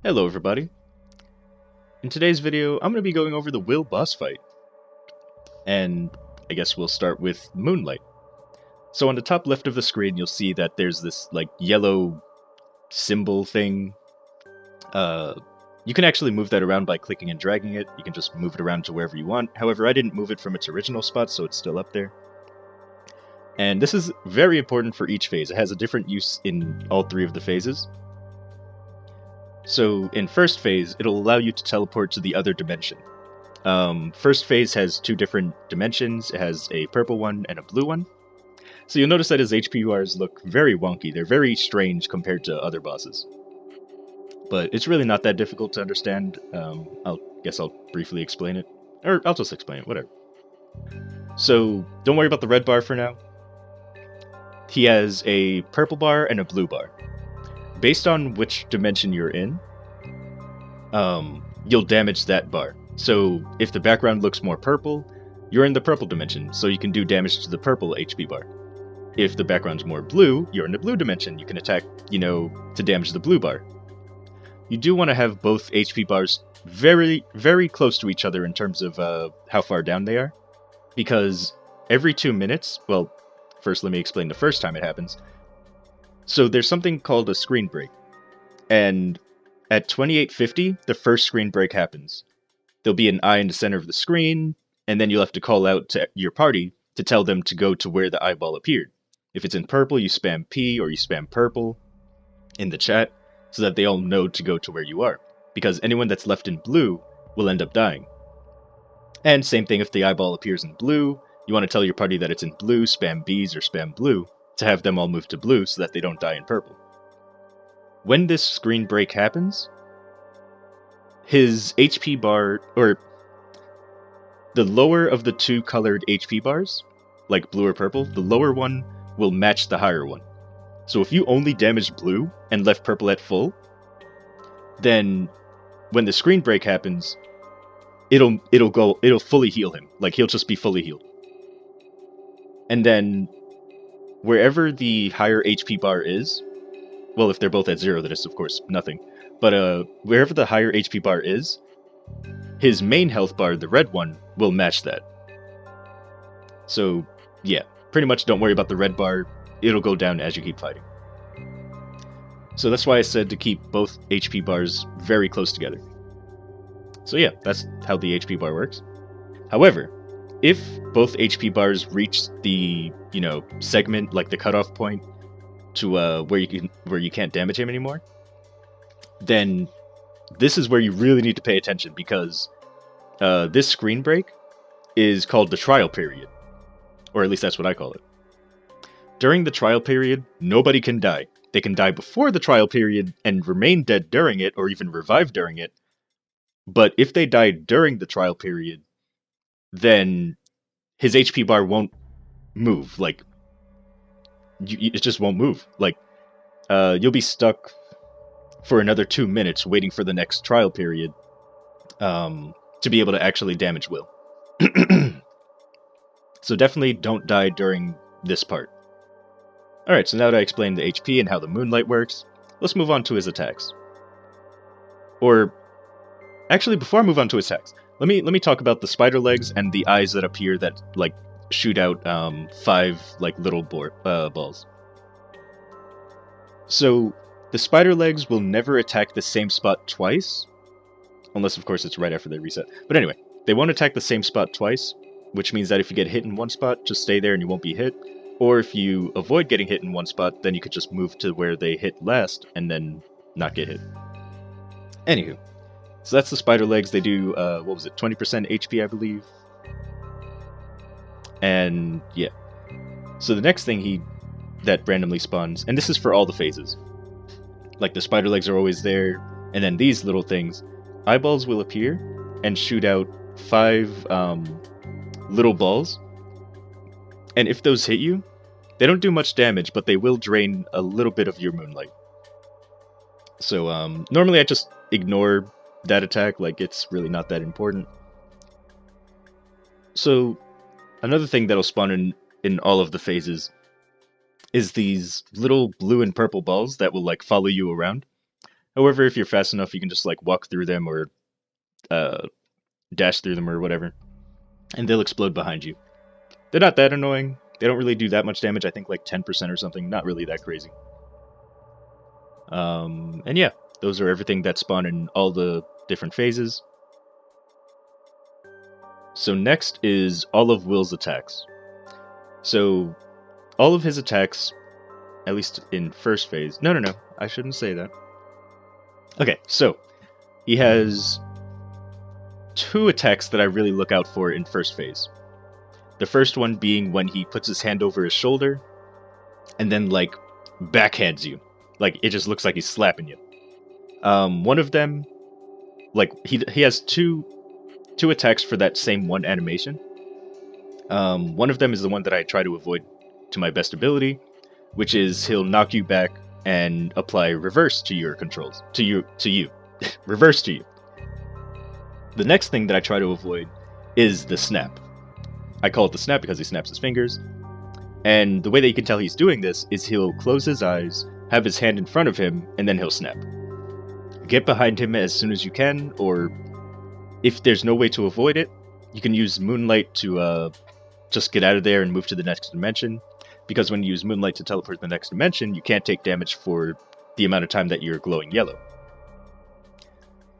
Hello everybody. In today's video, I'm going to be going over the Will boss fight. And I guess we'll start with Moonlight. So on the top left of the screen, you'll see that there's this like yellow symbol thing. You can actually move that around by clicking and dragging it. You can just move it around to wherever you want. However, I didn't move it from its original spot, so it's still up there. And this is very important for each phase. It has a different use in all three of the phases. So in first phase, it'll allow you to teleport to the other dimension. First phase has two different dimensions. It has a purple one and a blue one. So you'll notice that his HP bars look very wonky. They're very strange compared to other bosses. But it's really not that difficult to understand. Guess I'll briefly explain it. Or I'll just explain it, whatever. So don't worry about the red bar for now. He has a purple bar and a blue bar. Based on which dimension you're in, you'll damage that bar. So if the background looks more purple, you're in the purple dimension, so you can do damage to the purple HP bar. If the background's more blue, you're in the blue dimension. You can attack, to damage the blue bar. You do want to have both HP bars very, very close to each other in terms of how far down they are. Because every 2 minutes, well, first let me explain the first time it happens. So there's something called a screen break. And at 2850, the first screen break happens. There'll be an eye in the center of the screen, and then you'll have to call out to your party to tell them to go to where the eyeball appeared. If it's in purple, you spam P or you spam purple in the chat so that they all know to go to where you are. Because anyone that's left in blue will end up dying. And same thing if the eyeball appears in blue, you want to tell your party that it's in blue, spam Bs or spam blue, to have them all move to blue so that they don't die in purple. When this screen break happens, his HP bar, or the lower of the two colored HP bars, like blue or purple, the lower one will match the higher one. So if you only damaged blue and left purple at full, then when the screen break happens, it'll fully heal him. Like he'll just be fully healed. And then wherever the higher HP bar is, well, if they're both at 0, that is, of course, nothing. But wherever the higher HP bar is, his main health bar, the red one, will match that. So, yeah, pretty much don't worry about the red bar. It'll go down as you keep fighting. So that's why I said to keep both HP bars very close together. So yeah, that's how the HP bar works. However, if both HP bars reach the, segment, like the cutoff point, to where you can't damage him anymore, then this is where you really need to pay attention, because this screen break is called the trial period. Or at least that's what I call it. During the trial period, nobody can die. They can die before the trial period and remain dead during it, or even revive during it. But if they die during the trial period, then his HP bar won't move. Like, it just won't move. Like, you'll be stuck for another 2 minutes waiting for the next trial period to be able to actually damage Will. So definitely don't die during this part. Alright, so now that I explained the HP and how the Moonlight works, let's move on to his attacks. Or, actually, before I move on to his attacks, let me talk about the spider legs and the eyes that appear that, like, shoot out 5, like, little balls. So, the spider legs will never attack the same spot twice, unless, of course, it's right after they reset. But anyway, they won't attack the same spot twice, which means that if you get hit in one spot, just stay there and you won't be hit. Or if you avoid getting hit in one spot, then you could just move to where they hit last and then not get hit. Anywho, so that's the spider legs. They do, 20% HP, I believe. And yeah. So the next thing that randomly spawns, and this is for all the phases. Like the spider legs are always there, and then these little things, eyeballs will appear and shoot out 5 little balls. And if those hit you, they don't do much damage, but they will drain a little bit of your Moonlight. So normally I just ignore that attack, like it's really not that important. So another thing that'll spawn in all of the phases is these little blue and purple balls that will like follow you around. However, if you're fast enough, you can just like walk through them or uh, dash through them or whatever, and they'll explode behind you. They're not that annoying. They don't really do that much damage. I think like 10% or something. Not really that crazy. And yeah, those are everything that spawn in all the different phases. So next is all of Will's attacks. So all of his attacks, at least in first phase... No, I shouldn't say that. Okay, so he has 2 attacks that I really look out for in first phase. The first one being when he puts his hand over his shoulder and then, like, backhands you. Like, it just looks like he's slapping you. One of them, like, he has two attacks for that same one animation. One of them is the one that I try to avoid to my best ability, which is he'll knock you back and apply reverse to your controls. To you. Reverse to you. The next thing that I try to avoid is the snap. I call it the snap because he snaps his fingers. And the way that you can tell he's doing this is he'll close his eyes, have his hand in front of him, and then he'll snap. Get behind him as soon as you can, or if there's no way to avoid it, you can use Moonlight to just get out of there and move to the next dimension. Because when you use Moonlight to teleport to the next dimension, you can't take damage for the amount of time that you're glowing yellow.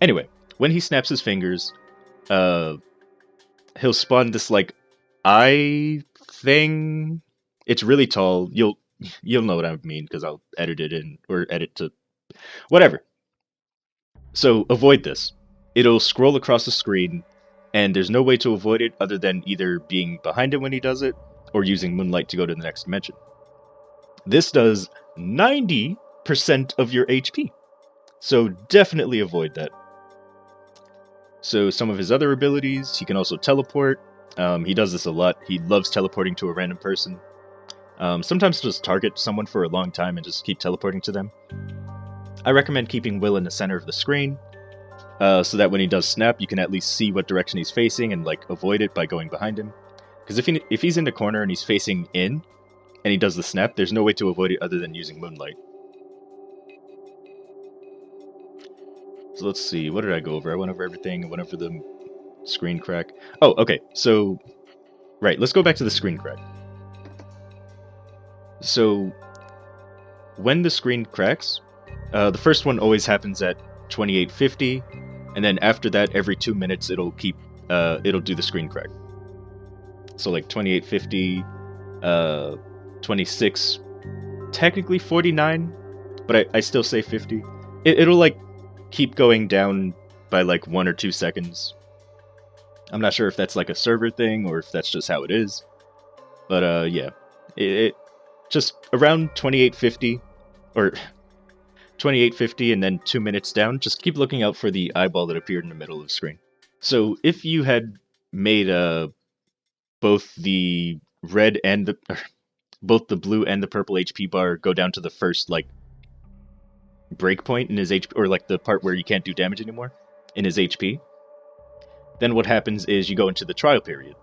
Anyway, when he snaps his fingers, he'll spawn this, like, eye thing. It's really tall. You'll know what I mean, because I'll edit it in, or edit to... whatever. So, avoid this. It'll scroll across the screen, and there's no way to avoid it other than either being behind him when he does it, or using Moonlight to go to the next dimension. This does 90% of your HP, so definitely avoid that. So some of his other abilities, he can also teleport. He does this a lot. He loves teleporting to a random person. Sometimes just target someone for a long time and just keep teleporting to them. I recommend keeping Will in the center of the screen, so that when he does snap, you can at least see what direction he's facing and, like, avoid it by going behind him. Because if he's in the corner and he's facing in, and he does the snap, there's no way to avoid it other than using Moonlight. So let's see, what did I go over? I went over everything, I went over the screen crack. Oh, okay, so... right, let's go back to the screen crack. So, when the screen cracks, the first one always happens at 2850, and then after that, every 2 minutes, it'll do the screen crack. So like 2850, 26, technically 49, but I still say 50. It'll like keep going down by like 1 or 2 seconds. I'm not sure if that's like a server thing or if that's just how it is. But yeah, it just around 2850 or 2850 and then 2 minutes down, just keep looking out for the eyeball that appeared in the middle of the screen. So if you had made both the red and both the blue and the purple HP bar go down to the first, like, breakpoint in his HP, or like the part where you can't do damage anymore in his HP, then what happens is you go into the trial period.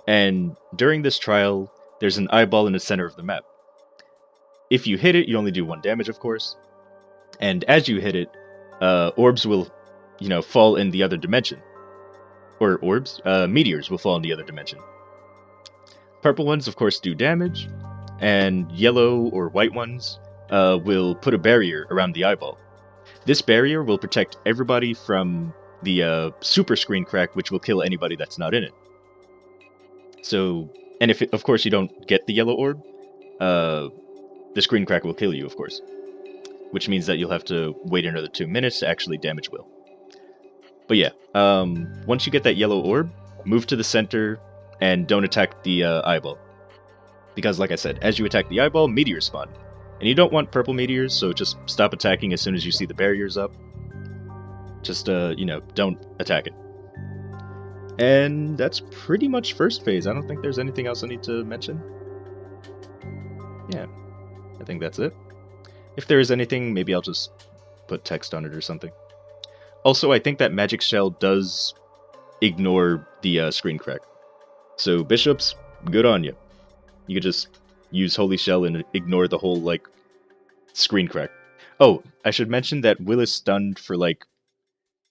And during this trial, there's an eyeball in the center of the map. If you hit it, you only do 1 damage, of course. And as you hit it, orbs will, fall in the other dimension. Or orbs? Meteors will fall in the other dimension. Purple ones, of course, do damage, and yellow or white ones will put a barrier around the eyeball. This barrier will protect everybody from the super screen crack, which will kill anybody that's not in it. So, and if, of course, you don't get the yellow orb, the screen crack will kill you, of course. Which means that you'll have to wait another 2 minutes to actually damage Will. But yeah, once you get that yellow orb, move to the center and don't attack the eyeball. Because like I said, as you attack the eyeball, meteors spawn. And you don't want purple meteors, so just stop attacking as soon as you see the barriers up. Just, don't attack it. And that's pretty much first phase. I don't think there's anything else I need to mention. Yeah, I think that's it. If there is anything, maybe I'll just put text on it or something. Also, I think that Magic Shell does ignore the screen crack. So, Bishops, good on you. You could just use Holy Shell and ignore the whole, like, screen crack. Oh, I should mention that Will is stunned for like,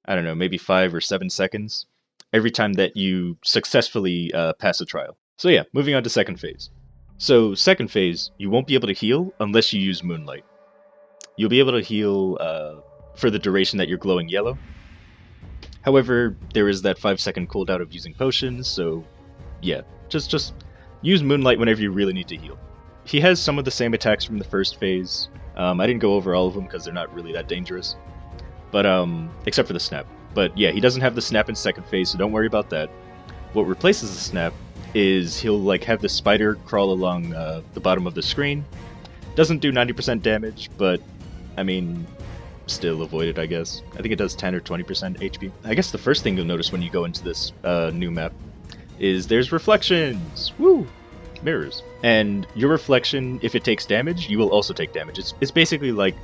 I don't know, maybe 5 or 7 seconds every time that you successfully pass a trial. So yeah, moving on to second phase. So second phase, you won't be able to heal unless you use Moonlight. You'll be able to heal for the duration that you're glowing yellow. However, there is that 5-second cooldown of using potions, so yeah, just use Moonlight whenever you really need to heal. He has some of the same attacks from the first phase. I didn't go over all of them because they're not really that dangerous, but except for the snap. But yeah, he doesn't have the snap in second phase, so don't worry about that. What replaces the snap is he'll like have the spider crawl along the bottom of the screen. Doesn't do 90% damage, but I mean, still avoid it, I guess. I think it does 10 or 20% HP. I guess the first thing you'll notice when you go into this new map is there's reflections! Woo! Mirrors. And your reflection, if it takes damage, you will also take damage. It's basically like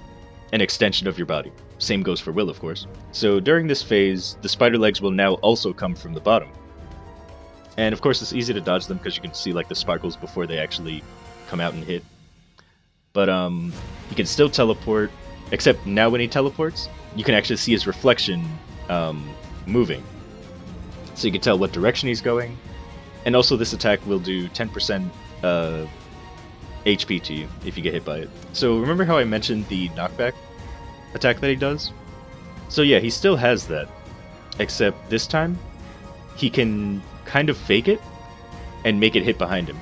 an extension of your body. Same goes for Will, of course. So during this phase, the spider legs will now also come from the bottom. And of course it's easy to dodge them because you can see like the sparkles before they actually come out and hit. But he can still teleport, except now when he teleports, you can actually see his reflection moving. So you can tell what direction he's going. And also this attack will do 10% HP to you if you get hit by it. So remember how I mentioned the knockback attack that he does? So yeah, he still has that. Except this time, he can kind of fake it and make it hit behind him.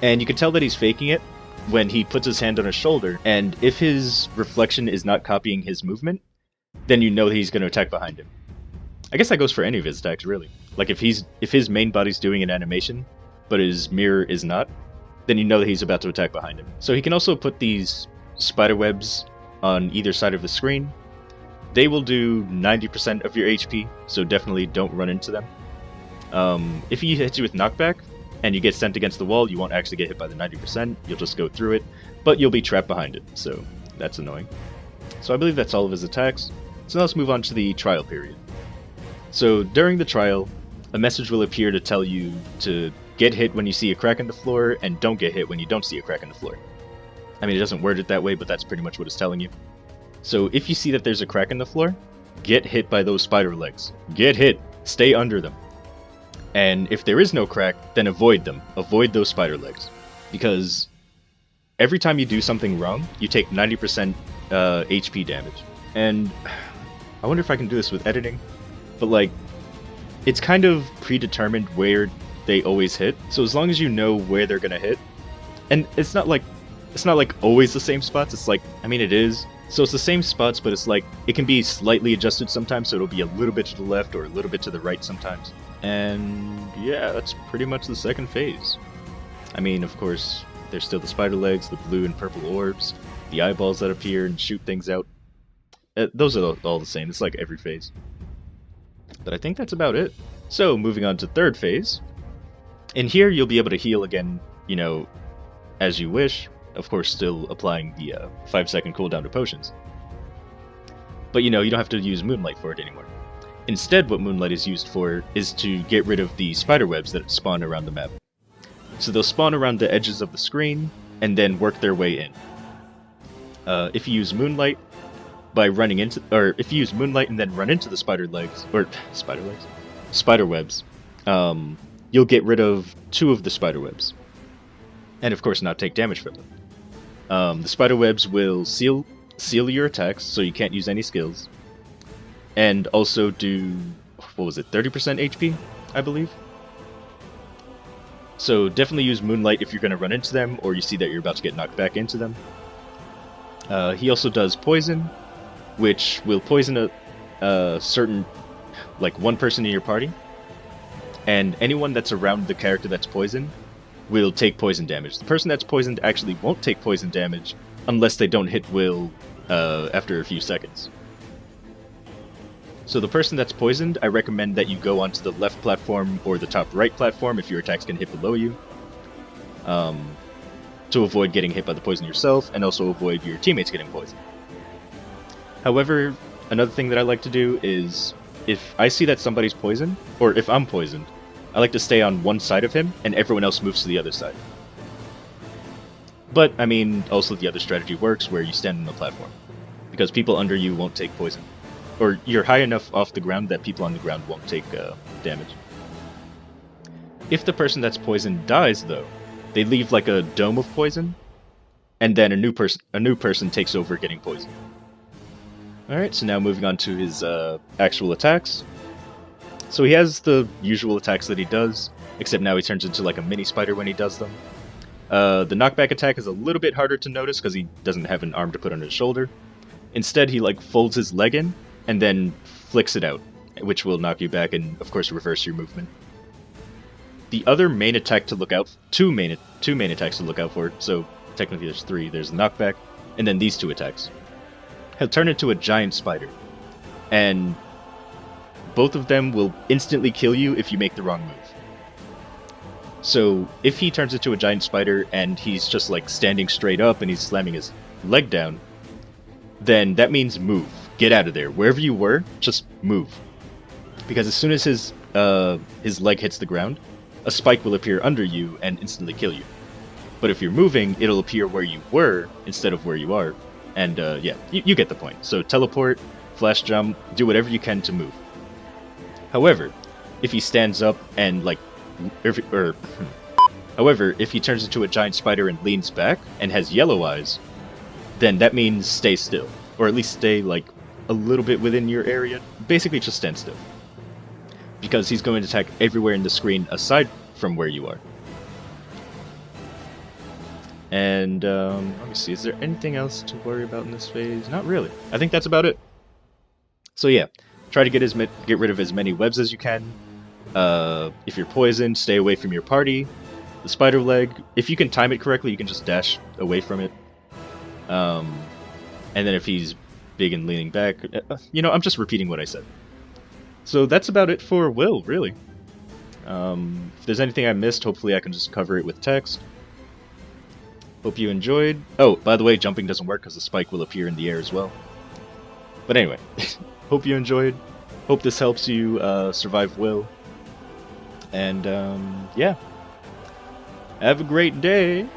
And you can tell that he's faking it when he puts his hand on his shoulder, and if his reflection is not copying his movement, then you know that he's going to attack behind him. I guess that goes for any of his attacks, really. Like if his main body's doing an animation, but his mirror is not, then you know that he's about to attack behind him. So he can also put these spider webs on either side of the screen. They will do 90% of your HP, so definitely don't run into them. If he hits you with knockback, and you get sent against the wall, you won't actually get hit by the 90%, you'll just go through it, but you'll be trapped behind it, so that's annoying. So I believe that's all of his attacks. So now let's move on to the trial period. So during the trial, a message will appear to tell you to get hit when you see a crack in the floor, and don't get hit when you don't see a crack in the floor. I mean, it doesn't word it that way, but that's pretty much what it's telling you. So if you see that there's a crack in the floor, get hit by those spider legs. Get hit! Stay under them. And if there is no crack, then avoid them. Avoid those spider legs. Because every time you do something wrong, you take 90% HP damage. And I wonder if I can do this with editing, but like, it's kind of predetermined where they always hit. So as long as you know where they're gonna hit, and it's not like always the same spots, it's like, I mean it is. So it's the same spots, but it's like, it can be slightly adjusted sometimes, so it'll be a little bit to the left or a little bit to the right sometimes. And yeah, that's pretty much the second phase. I mean, of course, there's still the spider legs, the blue and purple orbs, the eyeballs that appear and shoot things out. Those are all the same, it's like every phase. But I think that's about it. So, moving on to third phase. In here, you'll be able to heal again, you know, as you wish. Of course, still applying the 5-second cooldown to potions. But you know, you don't have to use Moonlight for it anymore. Instead, what Moonlight is used for is to get rid of the spider webs that spawn around the map. So they'll spawn around the edges of the screen, and then work their way in. If you use Moonlight if you use Moonlight and then run into the spider webs, you'll get rid of 2 of the spider webs. And of course not take damage from them. The spider webs will seal your attacks, so you can't use any skills. And also do, what was it, 30% HP, I believe? So definitely use Moonlight if you're going to run into them, or you see that you're about to get knocked back into them. He also does Poison, which will poison a certain, like, one person in your party. And anyone that's around the character that's poisoned will take poison damage. The person that's poisoned actually won't take poison damage unless they don't hit Will after a few seconds. So the person that's poisoned, I recommend that you go onto the left platform or the top right platform if your attacks can hit below you, to avoid getting hit by the poison yourself, and also avoid your teammates getting poisoned. However, another thing that I like to do is, if I see that somebody's poisoned, or if I'm poisoned, I like to stay on one side of him, and everyone else moves to the other side. But, I mean, also the other strategy works, where you stand on the platform. because people under you won't take poison. Or you're high enough off the ground that people on the ground won't take damage. If the person that's poisoned dies, though, they leave like a dome of poison, and then a new person takes over getting poisoned. Alright, so now moving on to his actual attacks. So he has the usual attacks that he does, except now he turns into like a mini spider when he does them. The knockback attack is a little bit harder to notice because he doesn't have an arm to put on his shoulder. Instead, he like folds his leg in and then flicks it out, which will knock you back and of course reverse your movement. The other main attack to look out, two main attacks to look out for, so technically there's three. There's the knockback, and then these two attacks. He'll turn into a giant spider, and both of them will instantly kill you if you make the wrong move. So if he turns into a giant spider and he's just like standing straight up and he's slamming his leg down, then that means move. Get out of there. Wherever you were, just move. Because as soon as his leg hits the ground, a spike will appear under you and instantly kill you. But if you're moving, it'll appear where you were instead of where you are. And yeah, you get the point. So teleport, flash jump, do whatever you can to move. However, if he stands up and like, however, if he turns into a giant spider and leans back and has yellow eyes, then that means stay still, or at least stay like a little bit within your area. Basically, just stand still, because he's going to attack everywhere in the screen aside from where you are. And let me see, is there anything else to worry about in this phase? Not really. I think that's about it. So yeah, try to get rid of as many webs as you can. If you're poisoned, stay away from your party. The spider leg, if you can time it correctly, you can just dash away from it. And then if he's big and leaning back, you know, I'm just repeating what I said. So that's about it for Will, really. If there's anything I missed, hopefully I can just cover it with text. Hope you enjoyed. Oh, by the way, jumping doesn't work because the spike will appear in the air as well. But anyway, hope you enjoyed. Hope this helps you survive Will. And yeah, have a great day.